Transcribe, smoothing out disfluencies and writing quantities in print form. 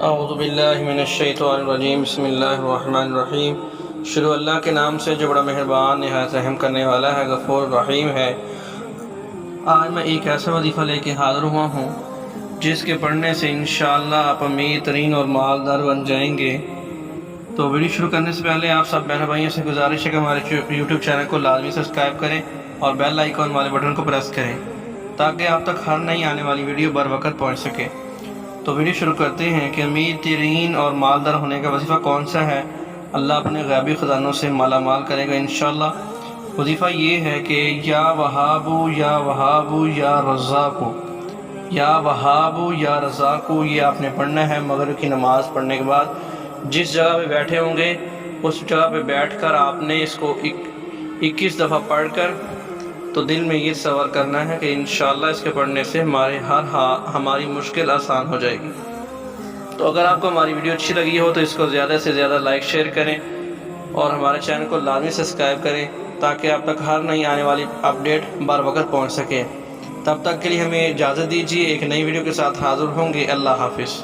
اعوذ باللہ من الشیطان الرجیم بسم اللہ الرحمن الرحیم۔ شروع اللہ کے نام سے جو بڑا مہربان نہایت رحم کرنے والا ہے، غفور رحیم ہے۔ آج میں ایک ایسا وظیفہ لے کے حاضر ہوا ہوں جس کے پڑھنے سے انشاءاللہ آپ امیر ترین اور مالدار بن جائیں گے۔ تو ویڈیو شروع کرنے سے پہلے آپ سب بہن بھائیوں سے گزارش ہے کہ ہمارے یوٹیوب چینل کو لازمی سبسکرائب کریں اور بیل آئیکن والے بٹن کو پریس کریں تاکہ آپ تک ہر نئی آنے والی ویڈیو بر وقت پہنچ سکے۔ تو ویڈیو شروع کرتے ہیں کہ امیر ترین اور مالدار ہونے کا وظیفہ کون سا ہے۔ اللہ اپنے غیبی خزانوں سے مالا مال کرے گا انشاءاللہ۔ وظیفہ یہ ہے کہ یا وہابو یا وہابو یا رزاقو، یا وہابو یا رزاقو، یہ آپ نے پڑھنا ہے مغرب کی نماز پڑھنے کے بعد۔ جس جگہ پہ بیٹھے ہوں گے اس جگہ پہ بیٹھ کر آپ نے اس کو 21 دفعہ پڑھ کر تو دل میں یہ تصور کرنا ہے کہ انشاءاللہ اس کے پڑھنے سے ہماری مشکل آسان ہو جائے گی۔ تو اگر آپ کو ہماری ویڈیو اچھی لگی ہو تو اس کو زیادہ سے زیادہ لائک شیئر کریں اور ہمارے چینل کو لازمی سبسکرائب کریں تاکہ آپ تک ہر نئی آنے والی اپڈیٹ بر وقت پہنچ سکے۔ تب تک کے لیے ہمیں اجازت دیجیے، ایک نئی ویڈیو کے ساتھ حاضر ہوں گے۔ اللہ حافظ۔